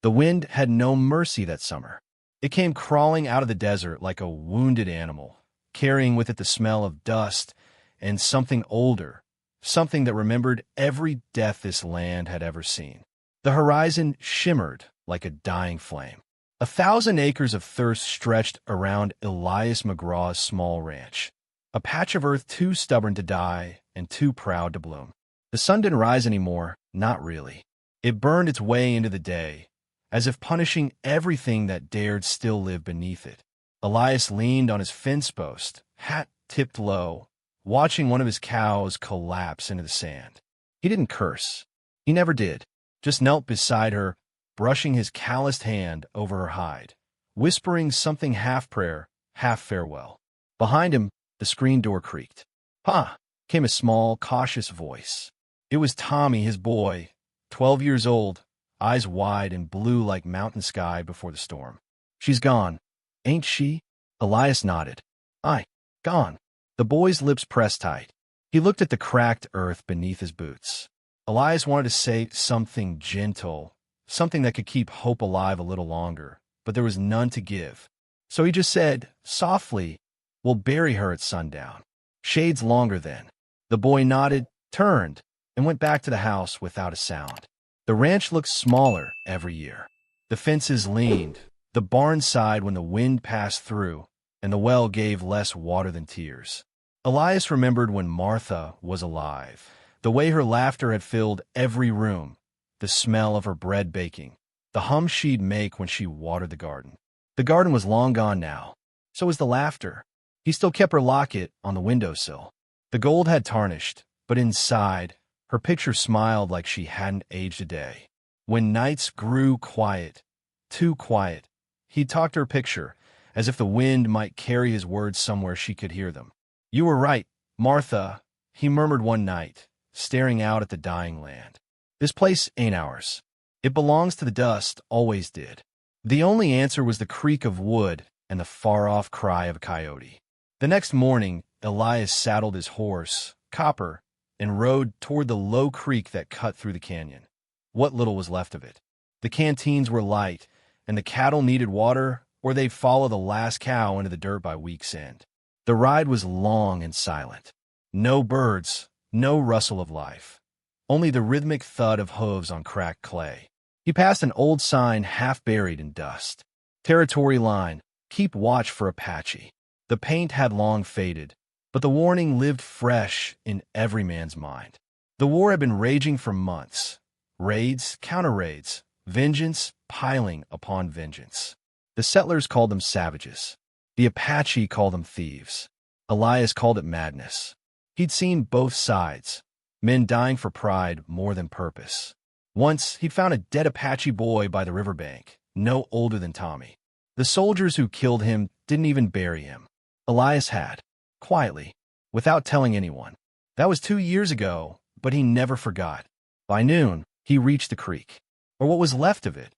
The wind had no mercy that summer. It came crawling out of the desert like a wounded animal, carrying with it the smell of dust and something older, something that remembered every death this land had ever seen. The horizon shimmered like a dying flame. 1,000 acres of thirst stretched around Elias McGraw's small ranch, a patch of earth too stubborn to die and too proud to bloom. The sun didn't rise anymore, not really. It burned its way into the day, as if punishing everything that dared still live beneath it. Elias leaned on his fence post, hat tipped low, watching one of his cows collapse into the sand. He didn't curse. He never did. Just knelt beside her, brushing his calloused hand over her hide, whispering something half prayer, half farewell. Behind him, the screen door creaked. "Pa!" came a small, cautious voice. It was Tommy, his boy, 12 years old, eyes wide and blue like mountain sky before the storm. "She's gone, ain't she?" Elias nodded. "Aye, gone." The boy's lips pressed tight. He looked at the cracked earth beneath his boots. Elias wanted to say something gentle, something that could keep hope alive a little longer, but there was none to give. So he just said, softly, "We'll bury her at sundown. Shades longer then." The boy nodded, turned, and went back to the house without a sound. The ranch looked smaller every year. The fences leaned, the barn sighed when the wind passed through, and the well gave less water than tears. Elias remembered when Martha was alive, the way her laughter had filled every room, the smell of her bread baking, the hum she'd make when she watered the garden. The garden was long gone now. So was the laughter. He still kept her locket on the windowsill. The gold had tarnished, but inside, her picture smiled like she hadn't aged a day. When nights grew quiet, too quiet, he'd talk to her picture, as if the wind might carry his words somewhere she could hear them. "You were right, Martha," he murmured one night, staring out at the dying land. "This place ain't ours. It belongs to the dust, always did." The only answer was the creak of wood and the far-off cry of a coyote. The next morning, Elias saddled his horse, Copper, and rode toward the low creek that cut through the canyon. What little was left of it. The canteens were light, and the cattle needed water, or they'd follow the last cow into the dirt by week's end. The ride was long and silent. No birds, no rustle of life. Only the rhythmic thud of hooves on cracked clay. He passed an old sign half buried in dust. Territory line, keep watch for Apache. The paint had long faded, but the warning lived fresh in every man's mind. The war had been raging for months. Raids, counter-raids, vengeance piling upon vengeance. The settlers called them savages. The Apache called them thieves. Elias called it madness. He'd seen both sides, men dying for pride more than purpose. Once, he'd found a dead Apache boy by the riverbank, no older than Tommy. The soldiers who killed him didn't even bury him. Elias had, quietly, without telling anyone. That was 2 years ago, but he never forgot. By noon, he reached the creek, or what was left of it,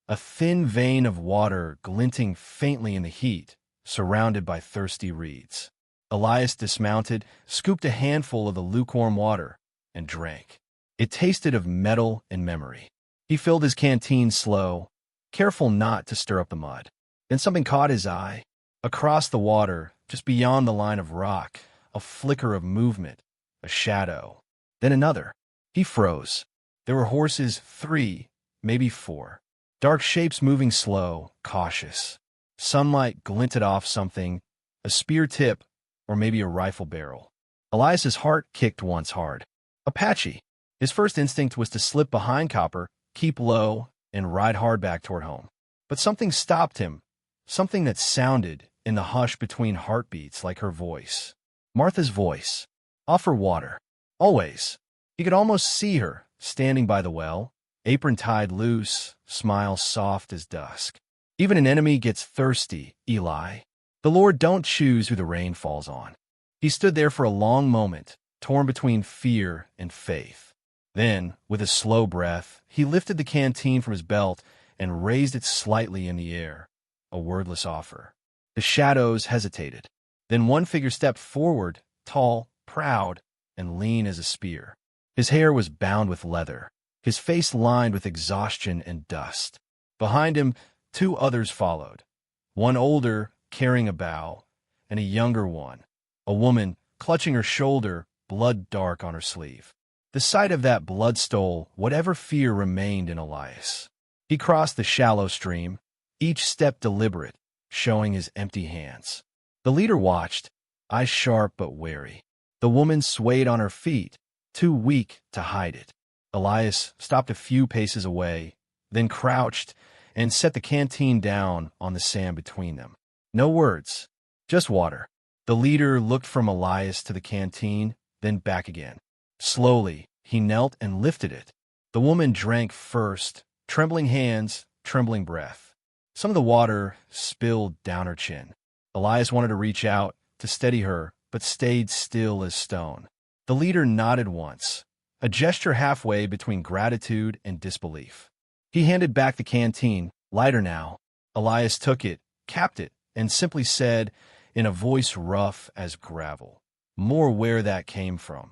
a thin vein of water glinting faintly in the heat, surrounded by thirsty reeds. Elias dismounted, scooped a handful of the lukewarm water, and drank. It tasted of metal and memory. He filled his canteen slow, careful not to stir up the mud. Then something caught his eye. Across the water, just beyond the line of rock, a flicker of movement, a shadow. Then another. He froze. There were horses, 3, maybe 4. Dark shapes moving slow, cautious. Sunlight glinted off something, a spear tip, or maybe a rifle barrel. Elias's heart kicked once hard. Apache. His first instinct was to slip behind Copper, keep low, and ride hard back toward home. But something stopped him, something that sounded in the hush between heartbeats like her voice. Martha's voice. Offer water. Always. He could almost see her, standing by the well, apron tied loose, smile soft as dusk. Even an enemy gets thirsty, Eli. The Lord don't choose who the rain falls on. He stood there for a long moment, torn between fear and faith. Then, with a slow breath, he lifted the canteen from his belt and raised it slightly in the air, a wordless offer. The shadows hesitated. Then one figure stepped forward, tall, proud, and lean as a spear. His hair was bound with leather, his face lined with exhaustion and dust. Behind him, two others followed, one older, carrying a bow, and a younger one, a woman, clutching her shoulder, blood dark on her sleeve. The sight of that blood stole whatever fear remained in Elias. He crossed the shallow stream, each step deliberate, showing his empty hands. The leader watched, eyes sharp but wary. The woman swayed on her feet, too weak to hide it. Elias stopped a few paces away, then crouched and set the canteen down on the sand between them. No words, just water. The leader looked from Elias to the canteen, then back again. Slowly, he knelt and lifted it. The woman drank first, trembling hands, trembling breath. Some of the water spilled down her chin. Elias wanted to reach out to steady her, but stayed still as stone. The leader nodded once, a gesture halfway between gratitude and disbelief. He handed back the canteen, lighter now. Elias took it, capped it, and simply said, in a voice rough as gravel, more where that came from.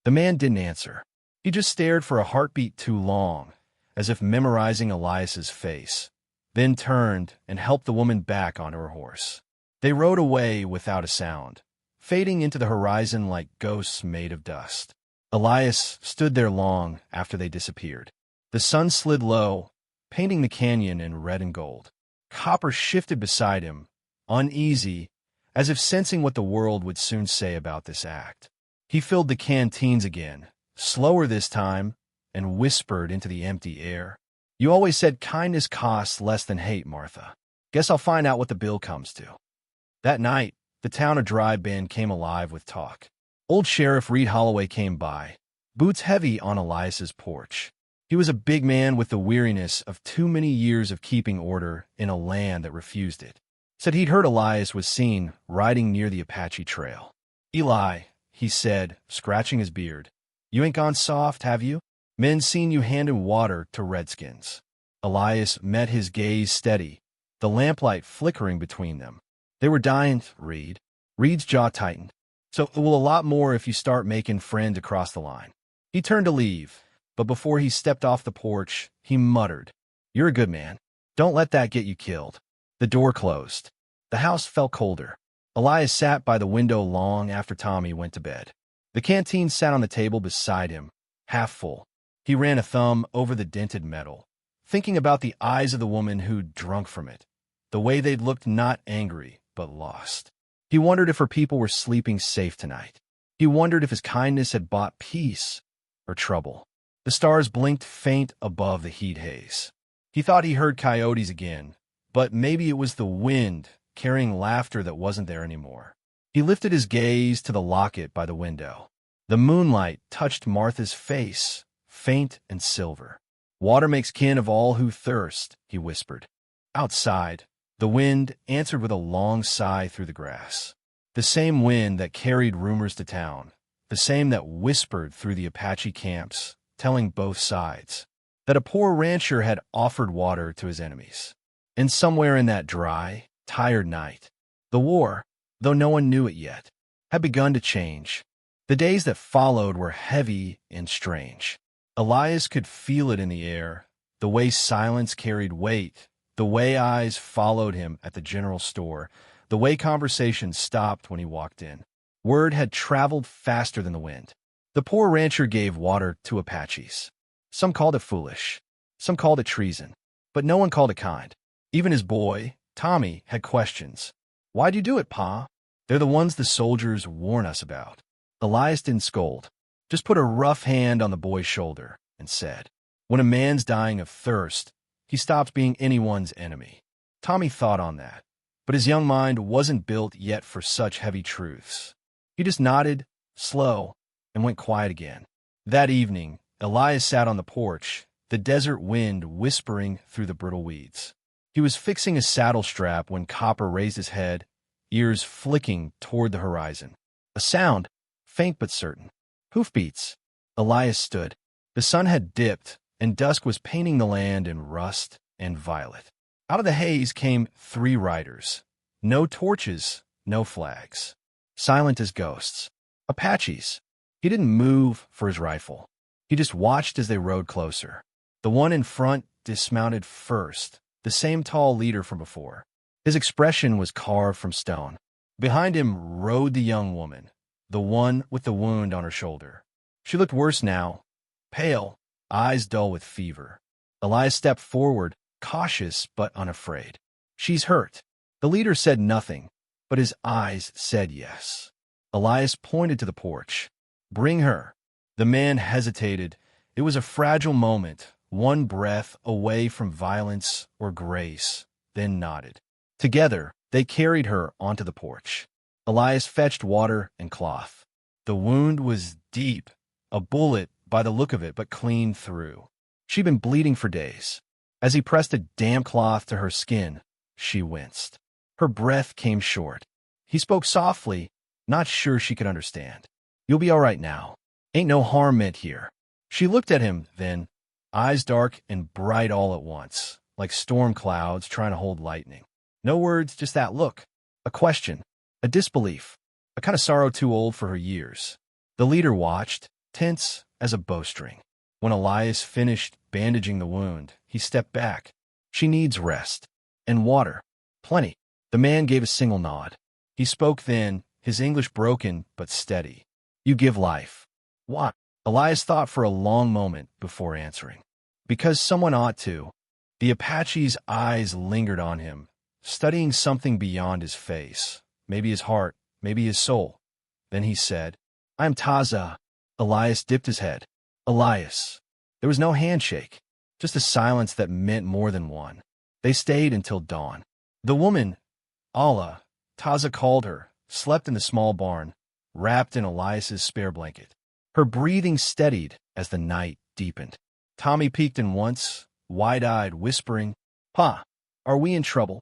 The man didn't answer. He just stared for a heartbeat too long, as if memorizing Elias's face, then turned and helped the woman back onto her horse. They rode away without a sound, fading into the horizon like ghosts made of dust. Elias stood there long after they disappeared. The sun slid low, painting the canyon in red and gold. Copper shifted beside him, uneasy, as if sensing what the world would soon say about this act. He filled the canteens again, slower this time, and whispered into the empty air. "You always said kindness costs less than hate, Martha. Guess I'll find out what the bill comes to." That night, the town of Dry Bend came alive with talk. Old Sheriff Reed Holloway came by, boots heavy on Elias's porch. He was a big man with the weariness of too many years of keeping order in a land that refused it. Said he'd heard Elias was seen riding near the Apache trail. "Eli," he said, scratching his beard, "you ain't gone soft, have you? Men seen you handing water to redskins." Elias met his gaze steady, the lamplight flickering between them. "They were dying, Reed." Reed's jaw tightened. "So it will a lot more if you start making friends across the line." He turned to leave, but before he stepped off the porch, he muttered, "You're a good man. Don't let that get you killed." The door closed. The house felt colder. Elias sat by the window long after Tommy went to bed. The canteen sat on the table beside him, half full. He ran a thumb over the dented metal, thinking about the eyes of the woman who'd drunk from it, the way they'd looked not angry, but lost. He wondered if her people were sleeping safe tonight. He wondered if his kindness had bought peace or trouble. The stars blinked faint above the heat haze. He thought he heard coyotes again, but maybe it was the wind carrying laughter that wasn't there anymore. He lifted his gaze to the locket by the window. The moonlight touched Martha's face, faint and silver. "Water makes kin of all who thirst," he whispered. Outside, the wind answered with a long sigh through the grass. The same wind that carried rumors to town, the same that whispered through the Apache camps, telling both sides that a poor rancher had offered water to his enemies. And somewhere in that dry, tired night, the war, though no one knew it yet, had begun to change. The days that followed were heavy and strange. Elias could feel it in the air, the way silence carried weight, the way eyes followed him at the general store, the way conversation stopped when he walked in. Word had traveled faster than the wind. The poor rancher gave water to Apaches. Some called it foolish. Some called it treason. But no one called it kind. Even his boy, Tommy, had questions. "Why'd you do it, Pa?" "They're the ones the soldiers warn us about." Elias didn't scold, just put a rough hand on the boy's shoulder and said, "When a man's dying of thirst, he stops being anyone's enemy." Tommy thought on that, but his young mind wasn't built yet for such heavy truths. He just nodded, slow, and went quiet again. That evening, Elias sat on the porch, the desert wind whispering through the brittle weeds. He was fixing his saddle strap when Copper raised his head, ears flicking toward the horizon. A sound, faint but certain. Hoofbeats. Elias stood. The sun had dipped, and dusk was painting the land in rust and violet. Out of the haze came 3 riders. No torches, no flags. Silent as ghosts. Apaches. He didn't move for his rifle. He just watched as they rode closer. The one in front dismounted first, the same tall leader from before. His expression was carved from stone. Behind him rode the young woman, the one with the wound on her shoulder. She looked worse now, pale, eyes dull with fever. Elias stepped forward, cautious but unafraid. "She's hurt." The leader said nothing, but his eyes said yes. Elias pointed to the porch. "Bring her." The man hesitated. It was a fragile moment, one breath away from violence or grace, then nodded. Together, they carried her onto the porch. Elias fetched water and cloth. The wound was deep, a bullet by the look of it, but clean through. She'd been bleeding for days. As he pressed a damp cloth to her skin, she winced. Her breath came short. He spoke softly, not sure she could understand. "You'll be all right now. Ain't no harm meant here." She looked at him then, eyes dark and bright all at once, like storm clouds trying to hold lightning. No words, just that look. A question, a disbelief, a kind of sorrow too old for her years. The leader watched, tense as a bowstring. When Elias finished bandaging the wound, he stepped back. "She needs rest. And water. Plenty." The man gave a single nod. He spoke then, his English broken but steady. "You give life." "Why?" Elias thought for a long moment before answering. "Because someone ought to." The Apache's eyes lingered on him, studying something beyond his face, maybe his heart, maybe his soul. Then he said, "I am Taza." Elias dipped his head. "Elias." There was no handshake, just a silence that meant more than one. They stayed until dawn. The woman, Allah, Taza called her, slept in the small barn, wrapped in Elias's spare blanket. Her breathing steadied as the night deepened. Tommy peeked in once, wide-eyed, whispering, "Pa, are we in trouble?"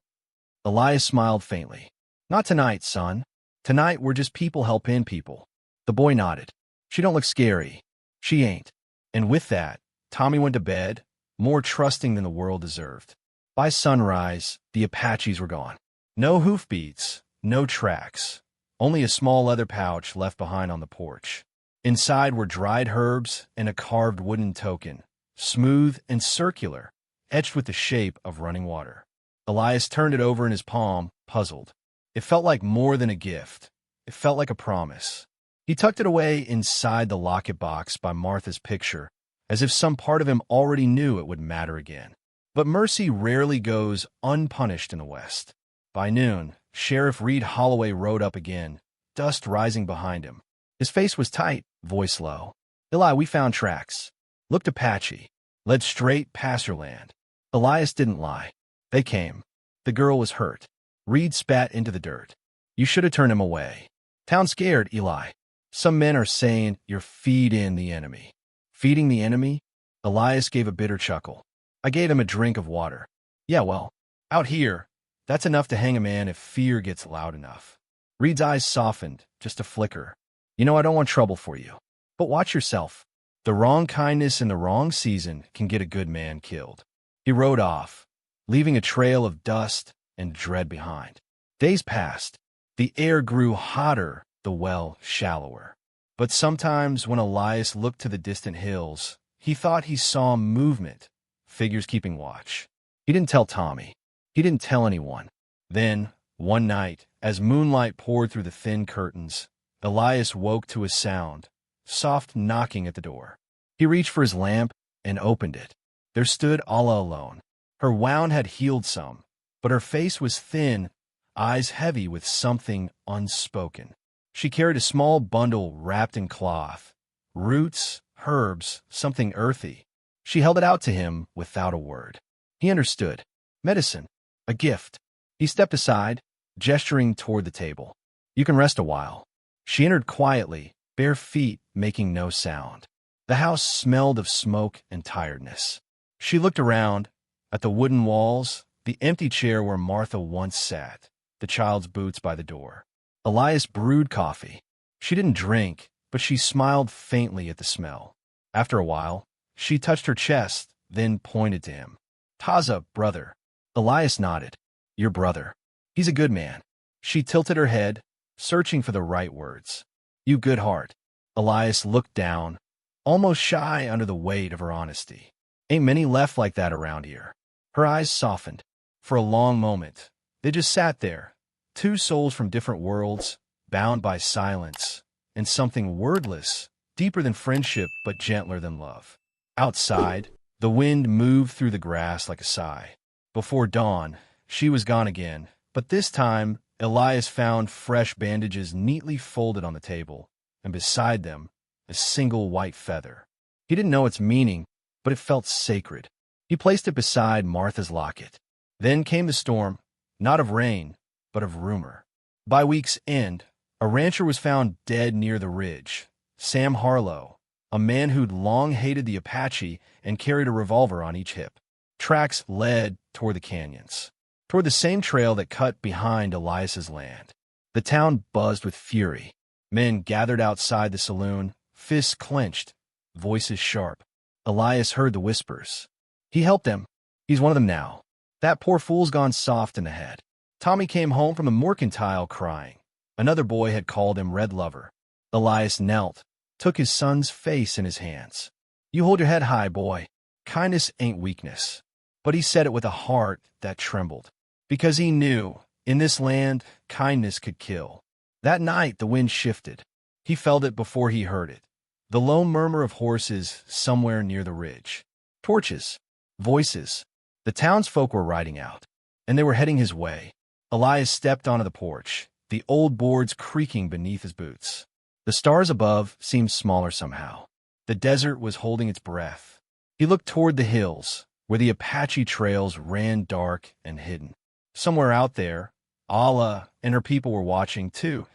Elias smiled faintly. "Not tonight, son. Tonight we're just people helping people." The boy nodded. "She don't look scary." "She ain't." And with that, Tommy went to bed, more trusting than the world deserved. By sunrise, the Apaches were gone. No hoofbeats, no tracks, only a small leather pouch left behind on the porch. Inside were dried herbs and a carved wooden token, smooth and circular, etched with the shape of running water. Elias turned it over in his palm, puzzled. It felt like more than a gift. It felt like a promise. He tucked it away inside the locket box by Martha's picture, as if some part of him already knew it would matter again. But mercy rarely goes unpunished in the West. By noon, Sheriff Reed Holloway rode up again, dust rising behind him. His face was tight, voice low. "Eli, we found tracks. Looked Apache. Led straight past your land." Elias didn't lie. They came. The girl was hurt. Reed spat into the dirt. "You should have turned him away." "Town scared, Eli. Some men are saying you're feeding the enemy." "Feeding the enemy?" Elias gave a bitter chuckle. "I gave him a drink of water." "Yeah, well, out here, that's enough to hang a man if fear gets loud enough." Reed's eyes softened, just a flicker. "You know I don't want trouble for you. But watch yourself. The wrong kindness in the wrong season can get a good man killed." He rode off, leaving a trail of dust and dread behind. Days passed. The air grew hotter, the well shallower. But sometimes when Elias looked to the distant hills, he thought he saw movement, figures keeping watch. He didn't tell Tommy. He didn't tell anyone. Then, one night, as moonlight poured through the thin curtains, Elias woke to a sound, soft knocking at the door. He reached for his lamp and opened it. There stood Allah alone. Her wound had healed some, but her face was thin, eyes heavy with something unspoken. She carried a small bundle wrapped in cloth, roots, herbs, something earthy. She held it out to him without a word. He understood. Medicine. A gift. He stepped aside, gesturing toward the table. "You can rest a while." She entered quietly, bare feet making no sound. The house smelled of smoke and tiredness. She looked around, at the wooden walls, the empty chair where Martha once sat, the child's boots by the door. Elias brewed coffee. She didn't drink, but she smiled faintly at the smell. After a while, she touched her chest, then pointed to him. "Taza, brother." Elias nodded. "Your brother. He's a good man." She tilted her head, searching for the right words. "You good heart." Elias looked down, almost shy under the weight of her honesty. "Ain't many left like that around here." Her eyes softened. For a long moment, they just sat there, two souls from different worlds, bound by silence, and something wordless, deeper than friendship but gentler than love. Outside, the wind moved through the grass like a sigh. Before dawn, she was gone again, but this time, Elias found fresh bandages neatly folded on the table, and beside them, a single white feather. He didn't know its meaning, but it felt sacred. He placed it beside Martha's locket. Then came the storm, not of rain, but of rumor. By week's end, a rancher was found dead near the ridge. Sam Harlow, a man who'd long hated the Apache and carried a revolver on each hip. Tracks led toward the canyons, toward the same trail that cut behind Elias's land. The town buzzed with fury. Men gathered outside the saloon, fists clenched, voices sharp. Elias heard the whispers. He helped them. He's one of them now. That poor fool's gone soft in the head. Tommy came home from the mercantile crying. Another boy had called him Red Lover. Elias knelt, took his son's face in his hands. You hold your head high, boy. Kindness ain't weakness. But he said it with a heart that trembled. Because he knew, in this land, kindness could kill. That night the wind shifted. He felt it before he heard it. The low murmur of horses somewhere near the ridge. Torches. Voices. The townsfolk were riding out, and they were heading his way. Elias stepped onto the porch, the old boards creaking beneath his boots. The stars above seemed smaller somehow. The desert was holding its breath. He looked toward the hills, where the Apache trails ran dark and hidden. Somewhere out there, Allah and her people were watching too,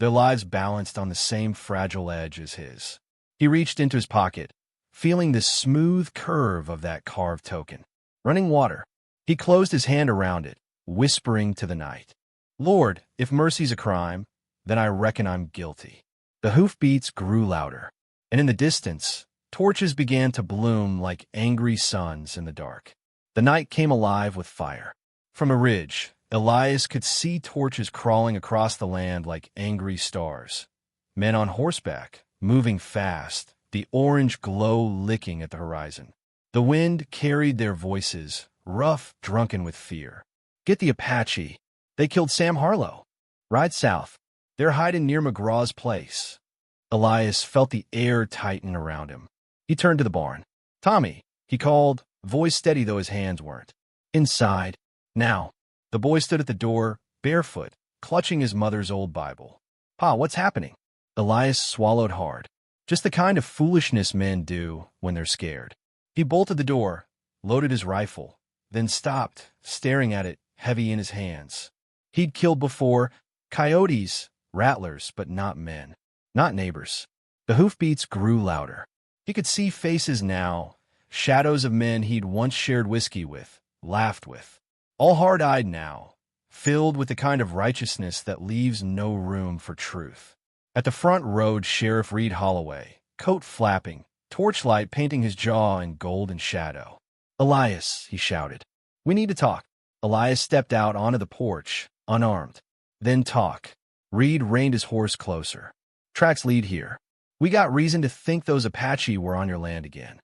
their lives balanced on the same fragile edge as his. He reached into his pocket, feeling the smooth curve of that carved token. Running water. He closed his hand around it, whispering to the night, Lord, if mercy's a crime, then I reckon I'm guilty. The hoofbeats grew louder, and in the distance, torches began to bloom like angry suns in the dark. The night came alive with fire. From a ridge, Elias could see torches crawling across the land like angry stars. Men on horseback, moving fast, the orange glow licking at the horizon. The wind carried their voices, rough, drunken with fear. Get the Apache. They killed Sam Harlow. Ride south. They're hiding near McGraw's place. Elias felt the air tighten around him. He turned to the barn. Tommy, he called, voice steady though his hands weren't. Inside. Now. The boy stood at the door, barefoot, clutching his mother's old Bible. Pa, what's happening? Elias swallowed hard. Just the kind of foolishness men do when they're scared. He bolted the door, loaded his rifle, then stopped, staring at it, heavy in his hands. He'd killed before, coyotes, rattlers, but not men, not neighbors. The hoofbeats grew louder. He could see faces now, shadows of men he'd once shared whiskey with, laughed with. All hard-eyed now, filled with the kind of righteousness that leaves no room for truth. At the front rode Sheriff Reed Holloway, coat flapping, torchlight painting his jaw in golden shadow. Elias, he shouted. We need to talk. Elias stepped out onto the porch, unarmed. Then talk. Reed reined his horse closer. Tracks lead here. We got reason to think those Apache were on your land again.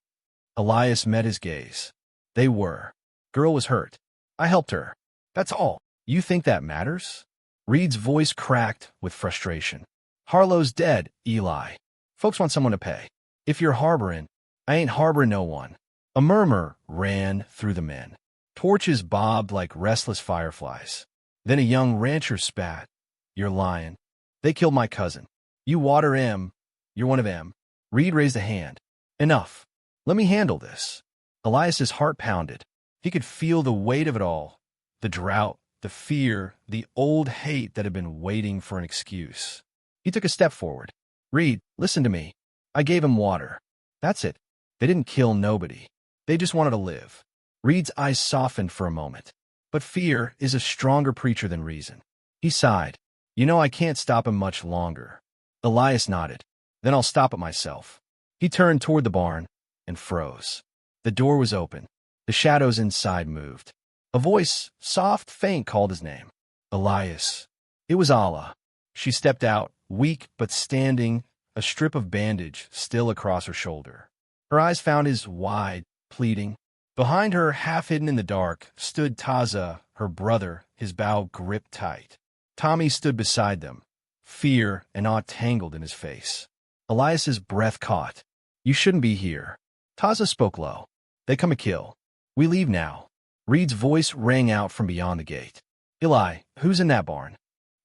Elias met his gaze. They were. Girl was hurt. I helped her. That's all. You think that matters? Reed's voice cracked with frustration. Harlow's dead, Eli. Folks want someone to pay. If you're harboring, I ain't harboring no one. A murmur ran through the men. Torches bobbed like restless fireflies. Then a young rancher spat. You're lying. They killed my cousin. You water M. You're one of them. Reed raised a hand. Enough. Let me handle this. Elias's heart pounded. He could feel the weight of it all. The drought, the fear, the old hate that had been waiting for an excuse. He took a step forward. Reed, listen to me. I gave him water. That's it. They didn't kill nobody. They just wanted to live. Reed's eyes softened for a moment. But fear is a stronger preacher than reason. He sighed. You know I can't stop him much longer. Elias nodded. Then I'll stop it myself. He turned toward the barn and froze. The door was open. The shadows inside moved. A voice, soft, faint, called his name. Elias. It was Allah. She stepped out, weak but standing, a strip of bandage still across her shoulder. Her eyes found his wide, pleading. Behind her, half hidden in the dark, stood Taza, her brother, his bow gripped tight. Tommy stood beside them, fear and awe tangled in his face. Elias's breath caught. "You shouldn't be here." Taza spoke low. "They come to kill. We leave now." Reed's voice rang out from beyond the gate. "Eli, who's in that barn?"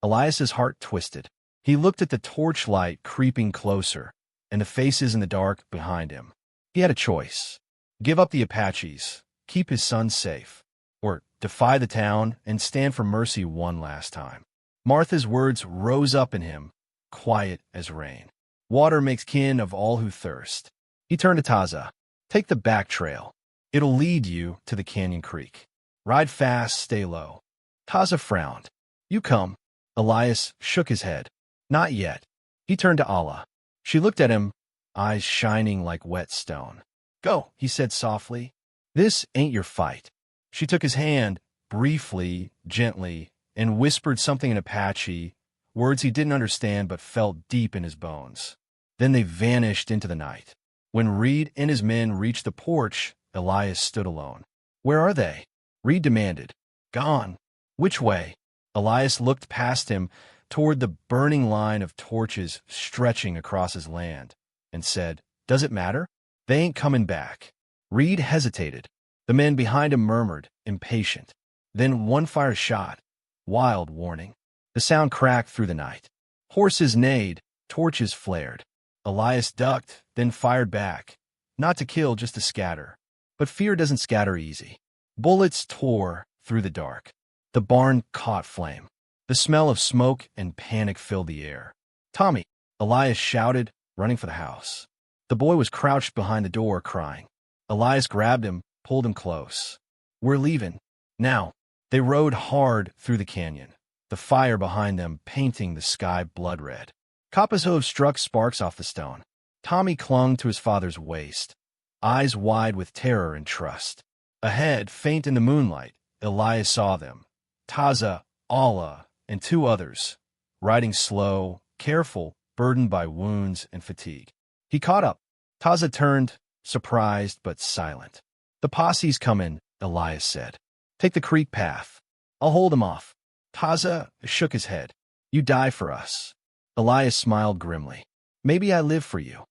Elias's heart twisted. He looked at the torchlight creeping closer, and the faces in the dark behind him. He had a choice. Give up the Apaches, keep his son safe, or defy the town and stand for mercy one last time. Martha's words rose up in him, quiet as rain. "Water makes kin of all who thirst." He turned to Taza. "Take the back trail. It'll lead you to the canyon creek. Ride fast, stay low." Taza frowned. "You come." Elias shook his head. "Not yet." He turned to Allah. She looked at him, eyes shining like wet stone. "Go," he said softly. "This ain't your fight." She took his hand, briefly, gently, and whispered something in Apache, words he didn't understand but felt deep in his bones. Then they vanished into the night. When Reed and his men reached the porch, Elias stood alone. "Where are they?" Reed demanded. "Gone." "Which way?" Elias looked past him toward the burning line of torches stretching across his land, and said, "Does it matter? They ain't coming back." Reed hesitated. The men behind him murmured, impatient. Then one fire shot. Wild warning. The sound cracked through the night. Horses neighed, torches flared. Elias ducked, then fired back. Not to kill, just to scatter. But fear doesn't scatter easy. Bullets tore through the dark. The barn caught flame. The smell of smoke and panic filled the air. "Tommy!" Elias shouted, running for the house. The boy was crouched behind the door, crying. Elias grabbed him, pulled him close. "We're leaving. Now." They rode hard through the canyon, the fire behind them painting the sky blood red. Kappa's hooves struck sparks off the stone. Tommy clung to his father's waist, eyes wide with terror and trust. Ahead, faint in the moonlight, Elias saw them. Taza, Allah, and two others, riding slow, careful, burdened by wounds and fatigue. He caught up. Taza turned, surprised but silent. "The posse's coming," Elias said. "Take the creek path. I'll hold him off." Taza shook his head. "You die for us." Elias smiled grimly. "Maybe I live for you."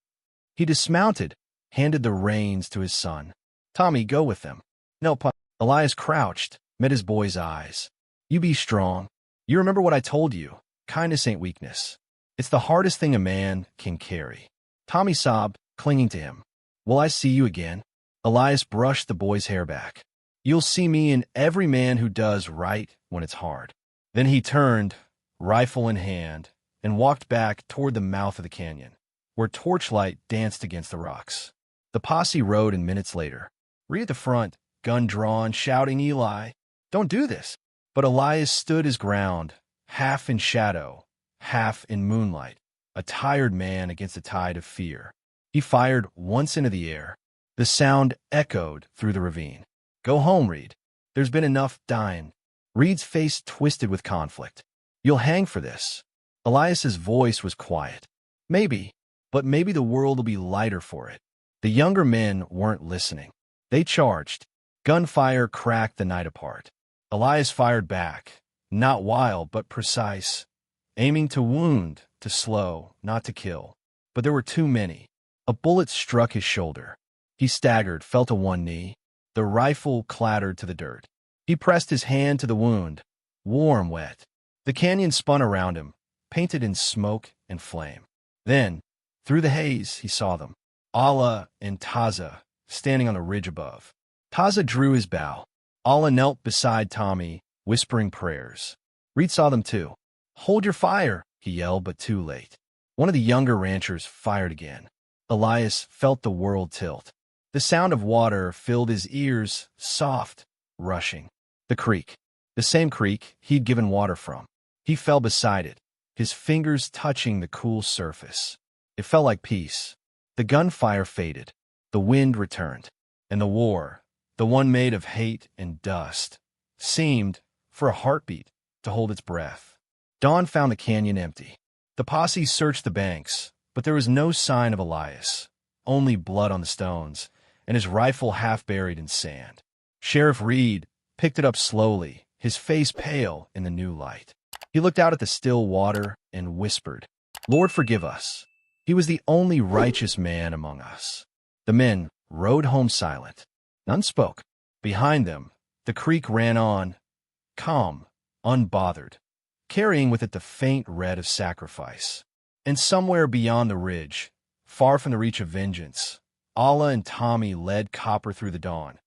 He dismounted, handed the reins to his son. "Tommy, go with them." "No, Pa." Elias crouched, met his boy's eyes. "You be strong. You remember what I told you. Kindness ain't weakness. It's the hardest thing a man can carry." Tommy sobbed, clinging to him. "Will I see you again?" Elias brushed the boy's hair back. "You'll see me in every man who does right when it's hard." Then he turned, rifle in hand, and walked back toward the mouth of the canyon, where torchlight danced against the rocks. The posse rode in minutes later. Reed at the front, gun drawn, shouting, "Eli, don't do this." But Elias stood his ground, half in shadow, half in moonlight, a tired man against a tide of fear. He fired once into the air. The sound echoed through the ravine. "Go home, Reed. There's been enough dying." Reed's face twisted with conflict. "You'll hang for this." Elias's voice was quiet. "Maybe, but maybe the world will be lighter for it." The younger men weren't listening. They charged. Gunfire cracked the night apart. Elias fired back, not wild but precise, aiming to wound, to slow, not to kill. But there were too many. A bullet struck his shoulder. He staggered, fell to one knee. The rifle clattered to the dirt. He pressed his hand to the wound, warm, wet. The canyon spun around him, painted in smoke and flame. Then, through the haze, he saw them, Allah and Taza, standing on the ridge above. Taza drew his bow. Allah knelt beside Tommy, whispering prayers. Reed saw them too. "Hold your fire," he yelled, but too late. One of the younger ranchers fired again. Elias felt the world tilt. The sound of water filled his ears, soft, rushing. The creek. The same creek he'd given water from. He fell beside it, his fingers touching the cool surface. It felt like peace. The gunfire faded. The wind returned. And the war, the one made of hate and dust, seemed, for a heartbeat, to hold its breath. Dawn found the canyon empty. The posse searched the banks, but there was no sign of Elias, only blood on the stones, and his rifle half buried in sand. Sheriff Reed picked it up slowly, his face pale in the new light. He looked out at the still water and whispered, "Lord, forgive us." He was the only righteous man among us. The men rode home silent. None spoke. Behind them, the creek ran on, calm, unbothered, carrying with it the faint red of sacrifice. And somewhere beyond the ridge, far from the reach of vengeance, Allah and Tommy led Copper through the dawn,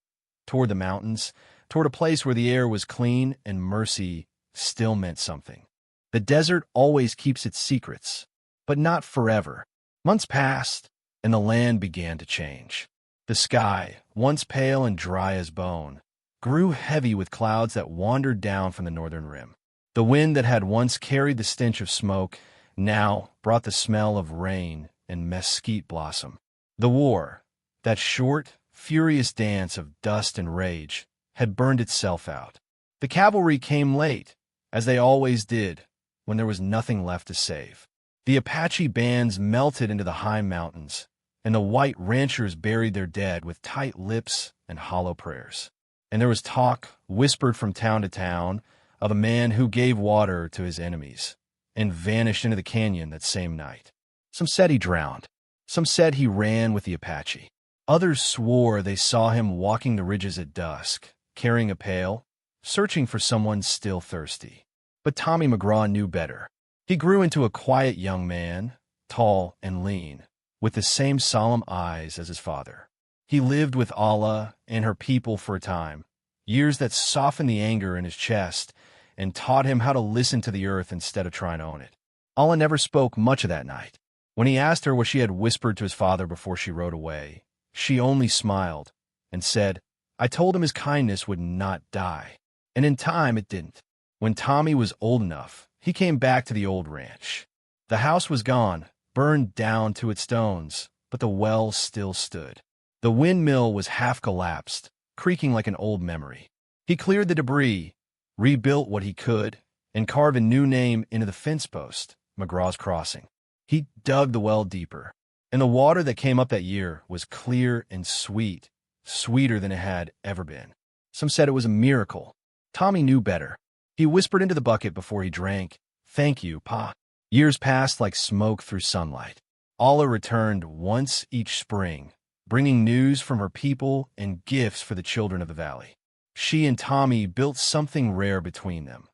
toward the mountains, toward a place where the air was clean and mercy still meant something. The desert always keeps its secrets, but not forever. Months passed, and the land began to change. The sky, once pale and dry as bone, grew heavy with clouds that wandered down from the northern rim. The wind that had once carried the stench of smoke now brought the smell of rain and mesquite blossom. The war, that short, furious dance of dust and rage, had burned itself out. The cavalry came late, as they always did, when there was nothing left to save. The Apache bands melted into the high mountains, and the white ranchers buried their dead with tight lips and hollow prayers. And there was talk, whispered from town to town, of a man who gave water to his enemies and vanished into the canyon that same night. Some said he drowned. Some said he ran with the Apache. Others swore they saw him walking the ridges at dusk, carrying a pail, searching for someone still thirsty. But Tommy McGraw knew better. He grew into a quiet young man, tall and lean, with the same solemn eyes as his father. He lived with Allah and her people for a time, years that softened the anger in his chest and taught him how to listen to the earth instead of trying to own it. Allah never spoke much of that night. When he asked her what she had whispered to his father before she rode away, she only smiled and said, "I told him his kindness would not die." And in time it didn't. When Tommy was old enough, he came back to the old ranch. The house was gone, burned down to its stones, but the well still stood. The windmill was half collapsed, creaking like an old memory. He cleared the debris, rebuilt what he could, and carved a new name into the fence post, McGraw's Crossing. He dug the well deeper, and the water that came up that year was clear and sweet, sweeter than it had ever been. Some said it was a miracle. Tommy knew better. He whispered into the bucket before he drank, "Thank you, Pa." Years passed like smoke through sunlight. Allah returned once each spring, bringing news from her people and gifts for the children of the valley. She and Tommy built something rare between them.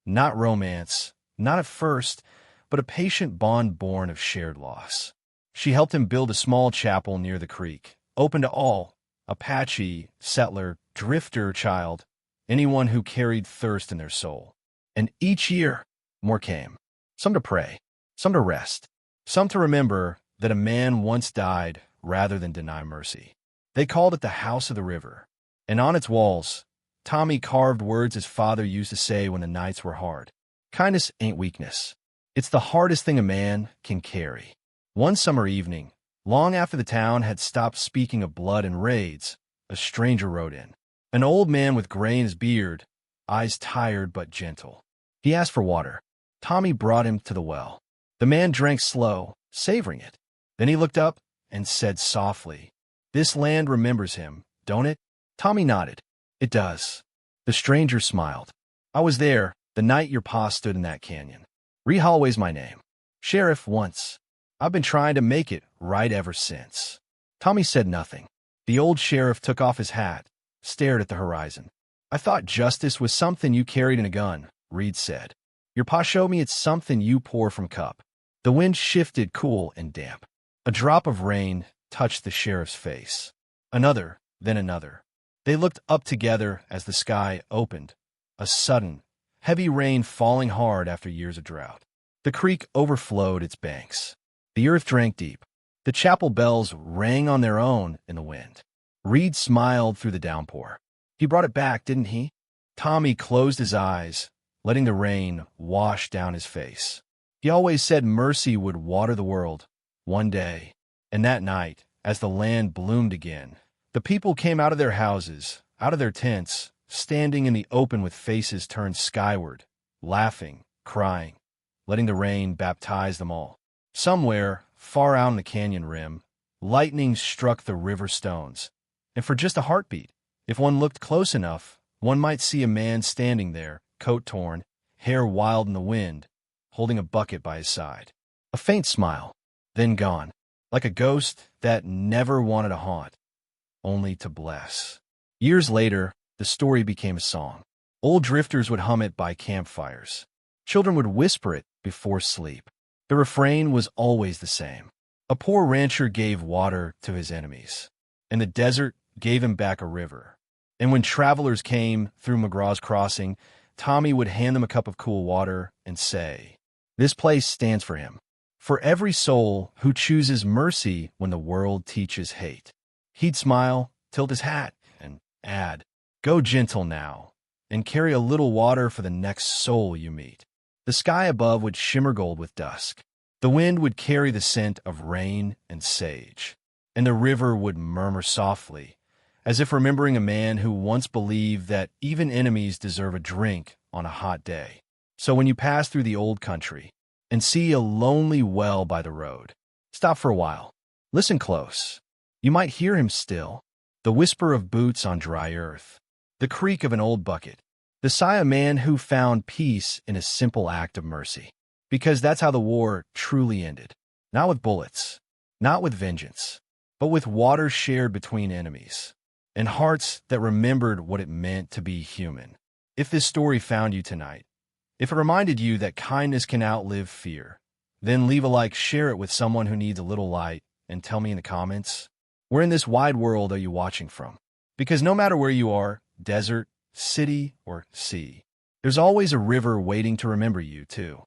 Not romance, not at first, but a patient bond born of shared loss. She helped him build a small chapel near the creek, open to all, Apache, settler, drifter, child, anyone who carried thirst in their soul. And each year, more came. Some to pray, some to rest, some to remember that a man once died rather than deny mercy. They called it the House of the River, and on its walls, Tommy carved words his father used to say when the nights were hard. Kindness ain't weakness. It's the hardest thing a man can carry. One summer evening, long after the town had stopped speaking of blood and raids, a stranger rode in. An old man with gray in his beard, eyes tired but gentle. He asked for water. Tommy brought him to the well. The man drank slow, savoring it. Then he looked up and said softly, "This land remembers him, don't it?" Tommy nodded. "It does." The stranger smiled. "I was there the night your pa stood in that canyon. Ree Holloway's my name. Sheriff once. I've been trying to make it right ever since." Tommy said nothing. The old sheriff took off his hat, stared at the horizon. "I thought justice was something you carried in a gun," Reed said. "Your pa showed me it's something you pour from cup." The wind shifted cool and damp. A drop of rain touched the sheriff's face. Another, then another. They looked up together as the sky opened, a sudden, heavy rain falling hard after years of drought. The creek overflowed its banks. The earth drank deep. The chapel bells rang on their own in the wind. Reed smiled through the downpour. "He brought it back, didn't he?" Tommy closed his eyes, letting the rain wash down his face. He always said mercy would water the world, one day. And that night, as the land bloomed again, the people came out of their houses, out of their tents, standing in the open with faces turned skyward, laughing, crying, letting the rain baptize them all. Somewhere, far out on the canyon rim, lightning struck the river stones, and for just a heartbeat. If one looked close enough, one might see a man standing there, coat torn, hair wild in the wind, holding a bucket by his side. A faint smile, then gone, like a ghost that never wanted to haunt, only to bless. Years later, the story became a song. Old drifters would hum it by campfires. Children would whisper it before sleep. The refrain was always the same. A poor rancher gave water to his enemies, and the desert gave him back a river. And when travelers came through McGraw's Crossing, Tommy would hand them a cup of cool water and say, "This place stands for him, for every soul who chooses mercy when the world teaches hate." He'd smile, tilt his hat, and add, "Go gentle now, and carry a little water for the next soul you meet." The sky above would shimmer gold with dusk. The wind would carry the scent of rain and sage, and the river would murmur softly, as if remembering a man who once believed that even enemies deserve a drink on a hot day. So when you pass through the old country and see a lonely well by the road, stop for a while. Listen close. You might hear him still, the whisper of boots on dry earth, the creak of an old bucket, the sigh of a man who found peace in a simple act of mercy. Because that's how the war truly ended. Not with bullets, not with vengeance, but with water shared between enemies, and hearts that remembered what it meant to be human. If this story found you tonight, if it reminded you that kindness can outlive fear, then leave a like, share it with someone who needs a little light, and tell me in the comments, where in this wide world are you watching from? Because no matter where you are, desert, city, or sea, there's always a river waiting to remember you, too.